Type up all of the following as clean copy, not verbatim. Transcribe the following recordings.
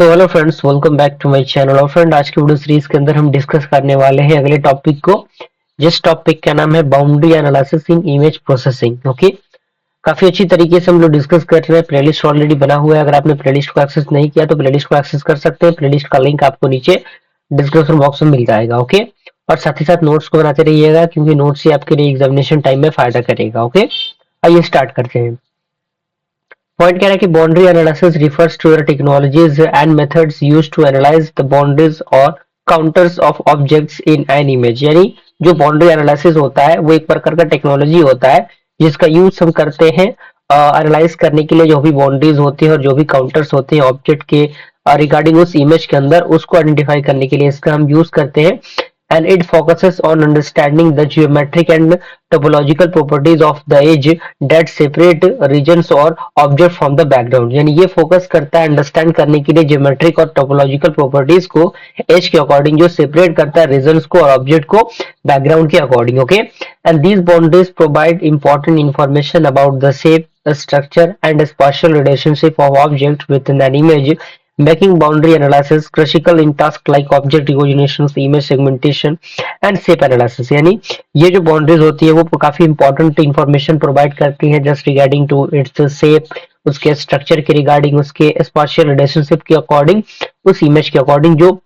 तो hello friends, welcome back to my channel. और friend, आज की वीडियो सीरीज के अंदर हम डिस्कस करने वाले हैं अगले टॉपिक को। जिस टॉपिक का नाम है boundary analysis in image processing. Okay, काफी अच्छी तरीके से हम लोग डिस्कस कर रहे हैं। प्लेलिस्ट ऑलरेडी बना हुआ है, अगर आपने प्लेलिस्ट को एक्सेस नहीं किया तो प्लेलिस्ट को एक्सेस कर सकते हैं। प्लेलिस्ट का लिंक आपको नीचे डिस्क्रिप्शन बॉक्स में मिल जाएगा। ओके, और साथ ही साथ नोट्स को बनाते रहिएगा, क्योंकि नोट्स ही आपके लिए एग्जामिनेशन टाइम में फायदा करेगा। ओके, आइए स्टार्ट करते हैं। पॉइंट कह रहा है कि boundary analysis refers to the technologies and methods used to analyse the boundaries और contours of objects in an image. यानी जो बाउंड्री एनालिसिस होता है वो एक प्रकार का टेक्नोलॉजी होता है जिसका यूज हम करते हैं एनालाइज करने के लिए। जो भी बाउंड्रीज होती है और जो भी काउंटर्स होते हैं ऑब्जेक्ट के रिगार्डिंग उस इमेज के अंदर, उसको आइडेंटिफाई करने के लिए इसका हम यूज करते हैं। And it focuses on understanding the geometric and topological properties of the edge that separate regions or object from the background। यानी ये फोकस करता है अंडरस्टैंड करने के लिए ज्योमेट्रिक और टोपोलॉजिकल प्रॉपर्टीज को एज के अकॉर्डिंग, जो सेपरेट करता है रीजन्स को और ऑब्जेक्ट को बैकग्राउंड के according. Okay, and these boundaries provide important information about the shape, structure and spatial relationship of object within an image, making boundary analysis critical in tasks like object recognition, image segmentation and shape analysis। यानी ये जो boundaries होती है वो काफी important information provide करती है just regarding to its shape, उसके स्ट्रक्चर के रिगार्डिंग, उसके स्पाशियल रिलेशनशिप के अकॉर्डिंग, उस इमेज के अकॉर्डिंग, जो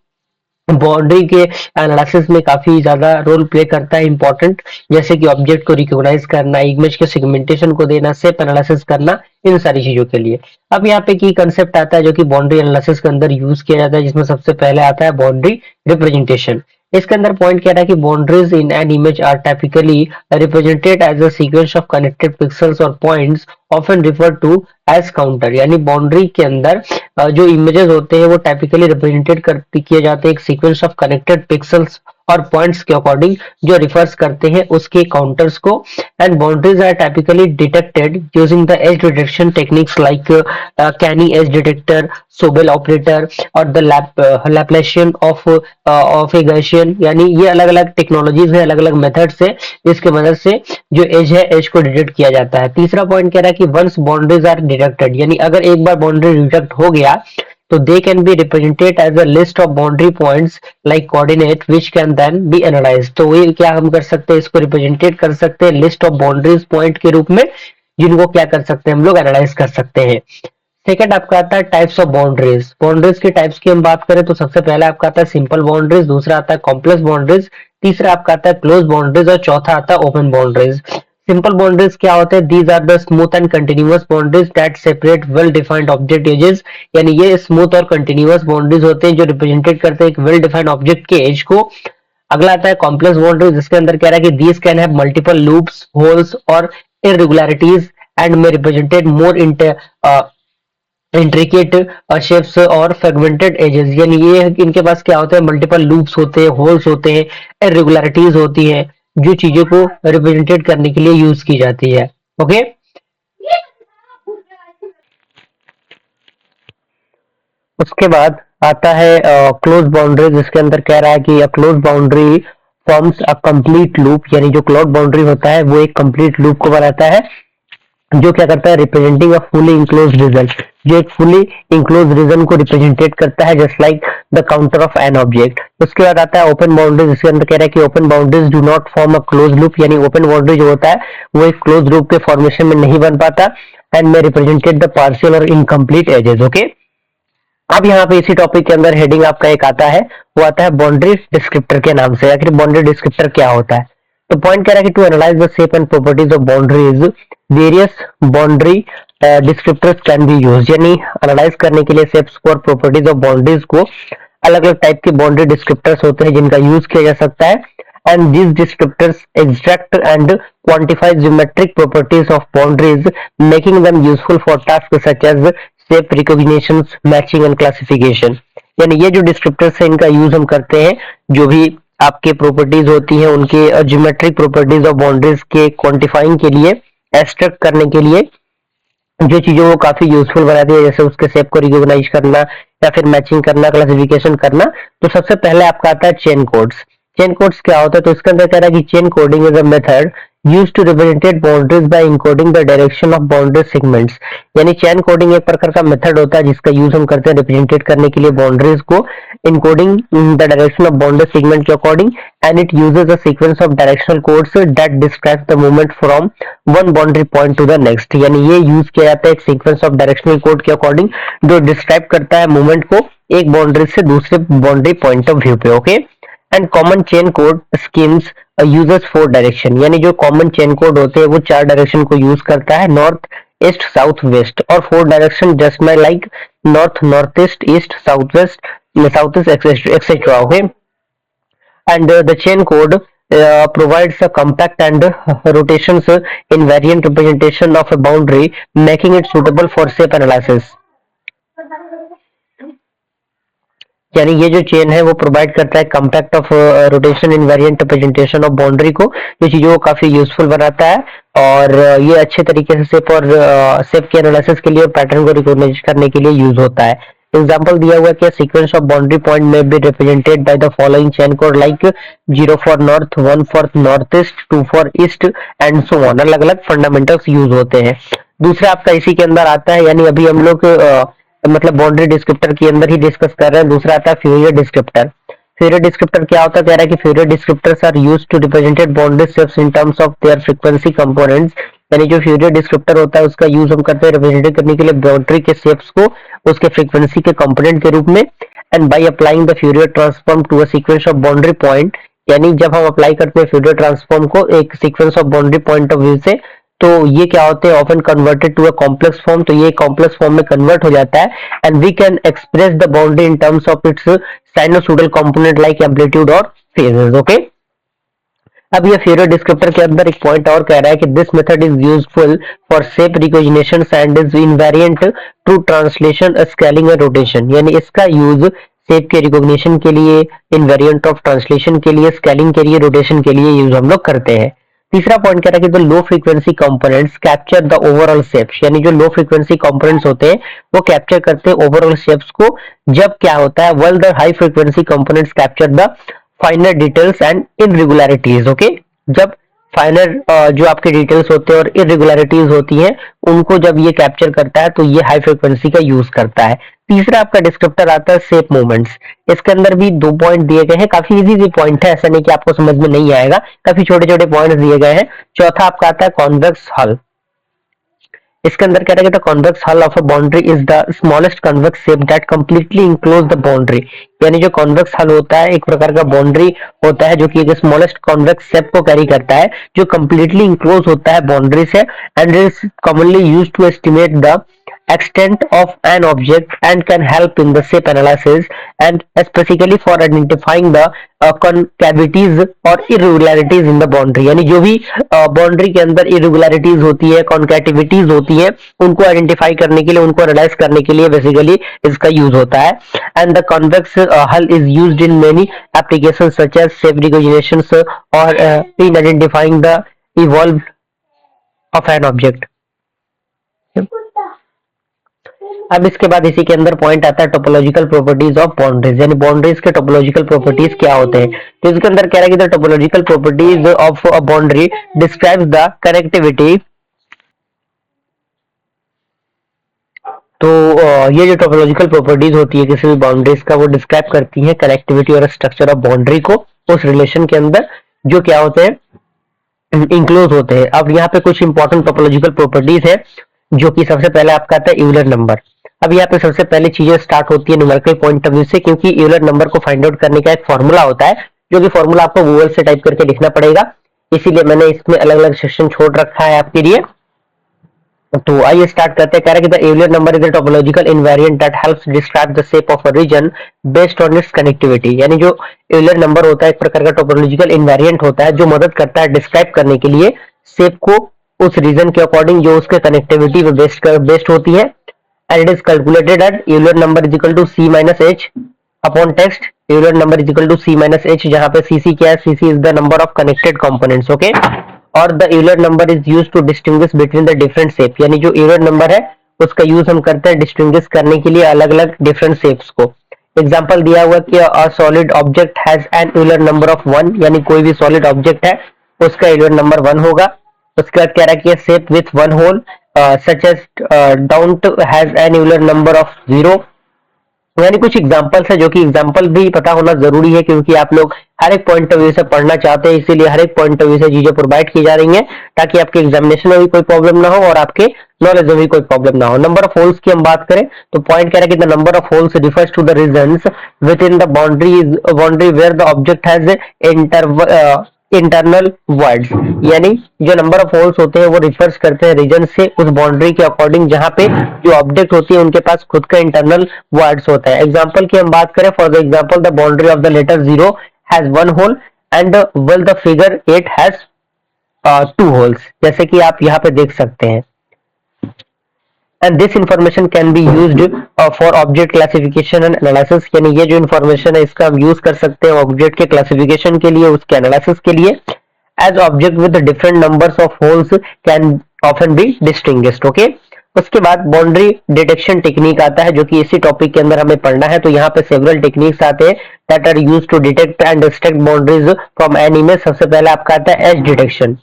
बाउंड्री के एनालिसिस में काफी ज्यादा रोल प्ले करता है इंपॉर्टेंट। जैसे कि ऑब्जेक्ट को रिकॉग्नाइज करना, इमेज के सेगमेंटेशन को देना, शेप एनालिसिस करना, इन सारी चीजों के लिए। अब यहाँ पे की कंसेप्ट आता है जो कि बाउंड्री एनालिसिस के अंदर यूज किया जाता है, जिसमें सबसे पहले आता है बाउंड्री रिप्रेजेंटेशन। इसके अंदर पॉइंट कह रहा है कि boundaries in an image are typically represented as a sequence of connected pixels और points often refer to as contour. यानी बाउंड्री के अंदर जो इमेजेस होते हैं वो टाइपिकली रिप्रेजेंटेड किए जाते हैं एक सीक्वेंस ऑफ कनेक्टेड पिक्सेल्स और पॉइंट्स के अकॉर्डिंग, जो रिफर्स करते हैं उसके काउंटर्स को। And boundaries are typically detected using the edge detection techniques like Canny edge detector, Sobel operator और the Laplacian of a Gaussian. यानी ये अलग अलग टेक्नोलॉजीज है, अलग अलग मेथड्स है जिसके मदद से जो एज है, एज को डिटेक्ट किया जाता है। तीसरा पॉइंट कह रहा है कि वंस बाउंड्रीज आर डिटेक्टेड, यानी अगर एक बार बाउंड्री डिटेक्ट हो गया तो they can be represented as a list of boundary points like coordinate which can then be analyzed। तो ये क्या हम कर सकते हैं, इसको रिप्रेजेंटेड कर सकते हैं लिस्ट ऑफ बाउंड्रीज पॉइंट के रूप में, जिनको क्या कर सकते हैं हम लोग एनालाइज कर सकते हैं। सेकंड आपका आता है टाइप्स ऑफ बाउंड्रीज। बाउंड्रीज के टाइप्स की हम बात करें तो सबसे पहले आपका आता है सिंपल बाउंड्रीज, दूसरा आता है कॉम्प्लेक्स बाउंड्रीज, तीसरा आपका आता है क्लोज बाउंड्रीज और चौथा आता है ओपन बाउंड्रीज। सिंपल बाउंड्रीज क्या होते हैं? These are the smooth and continuous boundaries that separate well defined object edges. यानी ये स्मूथ और कंटिन्यूअस बाउंड्रीज होते हैं जो रिप्रेजेंटेड करते हैं एक वेल डिफाइंड ऑब्जेक्ट के एज को। अगला आता है कॉम्प्लेक्स बाउंड्रीज, जिसके अंदर कह रहा है कि these can have multiple loops, holes और irregularities and may represented more intricate shapes और फ्रेगमेंटेड एजेस। यानी ये इनके पास क्या होता है, मल्टीपल लूप्स होते हैं, होल्स होते हैं, इरेगुलरिटीज होती है, जो चीजों को रिप्रेजेंटेड करने के लिए यूज की जाती है। ओके, उसके बाद आता है क्लोज बाउंड्री, जिसके अंदर कह रहा है कि a close boundary forms a complete loop. यानी जो क्लोज बाउंड्री होता है वो एक कंप्लीट लूप को बनाता है, जो क्या करता है, representing a fully enclosed region, जो एक फुली इंक्लोज रीजन को रिप्रेजेंटेट करता है just like the contour of an object. उसके बाद आता है ओपन बाउंड्रीज, जिसके अंदर कह रहा है कि open boundaries do not form a close loop. यानी ओपन बाउंड्री जो होता है वो एक क्लोज लूप के फॉर्मेशन में नहीं बन पाता एंड में रिप्रेजेंटेड द पार्शियल और इनकम्प्लीट एजेस। ओके, अब यहाँ पे इसी टॉपिक के अंदर हेडिंग आपका एक आता है, वो आता है बाउंड्री डिस्क्रिप्टर के नाम से। आखिर बाउंड्री डिस्क्रिप्टर क्या होता है? तो पॉइंट कह रहा है कि to analyse the shape and properties of boundaries various boundary descriptors can be use. यानी एनालाइज करने के लिए शेप्स को और प्रॉपर्टीज ऑफ बाउंड्रीज को अलग अलग टाइप के बाउंड्री डिस्क्रिप्टर्स होते हैं जिनका यूज किया जा सकता है। And these descriptors extract and quantify geometric properties of boundaries, making them useful for tasks such as shape recognition, matching and classification। यानी ये जो डिस्क्रिप्टर्स है इनका यूज हम करते हैं जो भी आपके प्रॉपर्टीज होती हैं उनके ज्योमेट्रिक प्रॉपर्टीज ऑफ बाउंड्रीज के क्वांटिफाइंग के लिए, एक्सट्रैक्ट करने के लिए, जो चीजों को काफी यूजफुल बनाती है, जैसे उसके शेप को रिकॉग्नाइज करना या फिर मैचिंग करना, क्लासिफिकेशन करना। तो सबसे पहले आपका आता है चेन कोड्स। चेन कोड्स क्या होता है? तो इसके अंदर कह रहा है कि chain coding is a method use to represented boundaries by encoding the direction of boundary segments. यानी चैन कोडिंग एक प्रकार का मेथड होता है जिसका यूज हम करते हैं रिप्रेजेंटेट करने के लिए बाउंड्रीज को, encoding the direction of boundary segment के according, and it uses a sequence of directional codes that describe the movement from one boundary point to the next. यानी ये यूज किया जाता है एक सीक्वेंस ऑफ डायरेक्शनल कोड के according जो describe करता है मूवमेंट को एक बाउंड्री से दूसरे बाउंड्री पॉइंट ऑफ व्यू पे। Okay, and common chain code schemes uses 4 direction. यानी जो कॉमन चेन कोड होते हैं वो 4 डायरेक्शन को यूज करता है, नॉर्थ ईस्ट साउथ वेस्ट, और 4 डायरेक्शन जस्ट में like north north east east south west south east etcetera. Okay, and the chain code provides a compact and rotations invariant representation of a boundary, making it suitable for shape analysis। यानी ये जो chain है वो provide करता है compact of rotation invariant representation of boundary को, जो चीजों को काफी यूजफुल बनाता है, और ये अच्छे तरीके से शेप और शेप के एनालिसिस के लिए और पैटर्न को रिकॉग्नाइज करने के लिए यूज होता है। एग्जाम्पल दिया हुआ है कि सीक्वेंस ऑफ बाउंड्री पॉइंट में be represented by the following chain code like 0 for north, 1 for north east, 2 for east and so on. अलग अलग फंडामेंटल्स यूज होते हैं। दूसरा आपका इसी के अंदर आता है, यानी अभी हम लोग मतलब बाउंड्री डिस्क्रिप्टर के अंदर ही डिस्कस कर रहे हैं। दूसरा आता है फ्यूरियर डिस्क्रिप्टर। फ्यूरियर डिस्क्रिप्टर क्या होता है, कह रहा है कि Fourier descriptors are used to represented boundary shapes in terms of their frequency components. यानी जो फ्यूरियर डिस्क्रिप्टर होता है उसका यूज हम करते हैं रिप्रेजेंट करने के लिए बाउंड्री के शेप्स को उसके फ्रीक्वेंसी के कंपोनेंट के रूप में, and by applying the Fourier transform to a sequence of boundary point. यानी जब हम अप्लाई करते हैं फ्यूरियर ट्रांसफॉर्म को एक sequence of boundary point of view से, तो ये क्या होते हैं often converted to a complex form. तो ये कॉम्प्लेक्स फॉर्म में कन्वर्ट हो जाता है, and we can express the boundary in terms of its sinusoidal component like amplitude और फेजेस। ओके, अब ये फ्यूरियर डिस्क्रिप्टर के अंदर एक पॉइंट और कह रहा है कि this method is useful for shape recognition and is invariant to translation, scaling and rotation. यानी इसका यूज शेप के रिकॉग्निशन के लिए, इनवेरिएंट ऑफ ट्रांसलेशन के लिए, स्केलिंग के लिए, रोटेशन के लिए यूज हम लोग करते हैं। तीसरा पॉइंट कह रहा है कि the low frequency components capture the overall shapes. यानी जो लो फ्रीक्वेंसी कंपोनेंट्स होते हैं वो कैप्चर करते हैं ओवरऑल शेप्स को। जब क्या होता है, well the high frequency components capture the फाइनर details and इनरेगुलरिटीज। Okay, जब फाइनर जो आपके डिटेल्स होते हैं और इरेगुलरिटीज होती हैं उनको जब ये कैप्चर करता है तो ये हाई फ्रीक्वेंसी का यूज करता है। तीसरा आपका डिस्क्रिप्टर आता है शेप मूवमेंट्स। इसके अंदर भी 2 पॉइंट दिए गए हैं, काफी इजी पॉइंट है, ऐसा नहीं कि आपको समझ में नहीं आएगा, काफी छोटे छोटे पॉइंट्स दिए गए हैं। चौथा आपका आता है कॉन्वेक्स हल। इसके अंदर कह रहा है कि द कॉन्वेक्स हल of a boundary is the smallest convex shape that completely enclose the boundary. यानी जो कॉन्वेक्स हल होता है एक प्रकार का बाउंड्री होता है जो कि एक स्मॉलेस्ट कॉन्वेक्स शेप को कैरी करता है जो कंप्लीटली इंक्लोज होता है बाउंड्री से, and is commonly used to estimate the extent of an object and can help in the shape analysis and specifically for identifying the concavities और irregularities in the boundary। यानी जो भी boundary के अंदर irregularities होती है, concativities होती है, उनको आइडेंटिफाई करने के लिए, उनको एनालाइज करने के लिए बेसिकली इसका यूज होता है। And the convex hull is used in many applications such as shape recognition और in identifying the evolve of an object. अब इसके बाद इसी के अंदर पॉइंट आता है टोपोलॉजिकल प्रॉपर्टीज ऑफ बाउंड्रीज। यानी बाउंड्रीज के टोपोलॉजिकल प्रॉपर्टीज क्या होते हैं, तो इसके अंदर कह रहा है कि the topological properties of a boundary describes the connectivity. तो ये जो टोपोलॉजिकल प्रॉपर्टीज होती है किसी भी बाउंड्रीज का वो डिस्क्राइब करती है कनेक्टिविटी और स्ट्रक्चर ऑफ बाउंड्री को उस रिलेशन के अंदर जो क्या होते हैं, इंक्लोज होते हैं। अब यहाँ पे कुछ इंपॉर्टेंट टोपोलॉजिकल प्रॉपर्टीज है जो कि सबसे पहले आपका आता है यूलर नंबर। अब यहाँ पे सबसे पहले चीजें स्टार्ट होती है न्यूमेरिकल पॉइंट ऑफ व्यू से, क्योंकि यूलर नंबर को फाइंड आउट करने का एक फॉर्मूला होता है जो कि फॉर्मूला आपको गूगल से टाइप करके लिखना पड़ेगा, इसीलिए मैंने इसमें अलग अलग सेक्शन छोड़ रखा है आपके लिए। तो आइए स्टार्ट करते हैं। कह रहा है कि the Euler number is a topological invariant that helps describe the shape of a region based on its connectivity. यानी जो यूलर नंबर होता है एक प्रकार का टोपोलॉजिकल इनवेरिएंट होता है जो मदद करता है डिस्क्राइब करने के लिए शेप को उस रीजन के अकॉर्डिंग जो उसके कनेक्टिविटी पे बेस्ड होती है। And it is calculated at Euler number is equal to C minus H upon text. Euler number is equal to C minus H, जहां पे सी क्या है, C is the number of connected components. Okay, और the Euler number is used to distinguish between the different shape. यानी जो Euler number है उसका use हम करते हैं डिस्टिंग्विश करने के लिए अलग अलग डिफरेंट शेप्स को। एग्जांपल दिया हुआ कि a solid object has an Euler number of 1, यानी कोई भी सॉलिड ऑब्जेक्ट है उसका एलिमेंट नंबर 1 होगा। उसके बाद कह रहा है कि shape with one hole such as don't has an Euler number of 0। यानी कुछ एग्जांपल्स है, जो कि एग्जांपल भी पता होना जरूरी है, क्योंकि आप लोग हर एक पॉइंट ऑफ व्यू से पढ़ना चाहते हैं, इसीलिए हर एक पॉइंट ऑफ व्यू से चीजें प्रोवाइड की जा रही हैं, ताकि आपके एग्जामिनेशन में भी कोई प्रॉब्लम ना हो और आपके नॉलेज में भी कोई प्रॉब्लम ना हो। नंबर ऑफ होल्स की हम बात करें तो पॉइंट कह रहा है कि the number of holes refers to the regions within the boundary where the object has internal words. यानी जो नंबर ऑफ होल्स होते हैं वो रिफर्स करते हैं रीजन से उस बाउंड्री के अकॉर्डिंग जहां पे जो ऑब्जेक्ट होती है उनके पास खुद का इंटरनल वर्ड्स होता है। एग्जांपल की हम बात करें, for the example the boundary of the letter 0 has one hole and well the figure 8 has 2 holes, जैसे कि आप यहाँ पे देख सकते हैं। And this information can be used for object classification and analysis. यानी ये जो इंफॉर्मेशन है इसका हम यूज कर सकते हैं ऑब्जेक्ट के क्लासिफिकेशन के लिए, उसके एनालिसिस के लिए। As object with different numbers of holes can often be distinguished. Okay, उसके बाद बाउंड्री डिटेक्शन टेक्निक आता है, जो कि इसी टॉपिक के अंदर हमें पढ़ना है। तो यहाँ पे सेवरल टेक्निक्स आते हैं that are used to detect and distract boundaries from an image. सबसे पहले आपका आता है एज डिटेक्शन।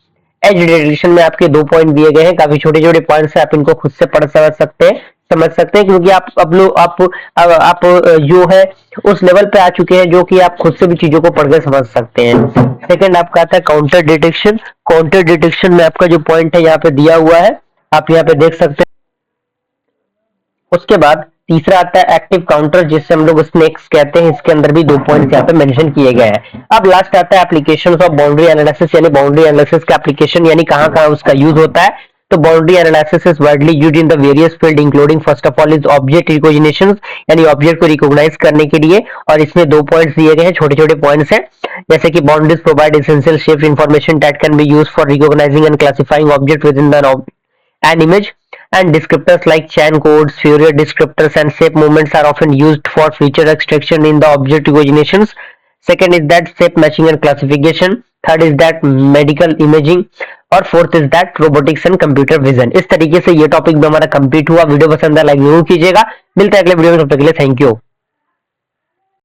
एज डिटेक्शन में आपके 2 पॉइंट दिए गए हैं, काफी छोटे छोटे पॉइंट्स है, आप इनको खुद से पढ़ समझ सकते हैं, क्योंकि आप अब लोग आप जो है उस लेवल पे आ चुके हैं जो कि आप खुद से भी चीजों को पढ़कर समझ सकते हैं। सेकंड आपका आता है काउंटर डिटेक्शन। काउंटर डिटेक्शन में आपका जो पॉइंट है यहाँ पे दिया हुआ है, आप यहाँ पे देख सकते हैं। उसके बाद तीसरा आता है एक्टिव काउंटर, जिससे हम लोग स्नेक्स कहते हैं। इसके अंदर भी 2 पॉइंट यहाँ पे मेंशन किए गए हैं। अब लास्ट आता है एप्लीकेशन ऑफ बाउंड्री एनालिसिस, यानी बाउंड्री एनालिसिस का एप्लीकेशन, यानी कहाँ कहाँ उसका यूज होता है। तो boundary analysis is widely used in the various field including first of all is object recognition, यानी ऑब्जेक्ट को रिकॉग्नाइज करने के लिए। और इसमें 2 पॉइंट्स दिए गए हैं, छोटे छोटे पॉइंट्स हैं, जैसे कि boundaries provide essential shape information that can be used for recognising and classifying object with in the an image, and descriptors like chain codes, Fourier descriptors and shape movements are often used for feature extraction in the object recognitions. Second is that shape matching and classification. Third is that medical imaging और fourth is that robotics and computer vision. इस तरीके से ये topic भी हमारा complete हुआ। Video पसंद है लाइक जरूर कीजिएगा। मिलता है अगले वीडियो में, तब तक के लिए थैंक यू।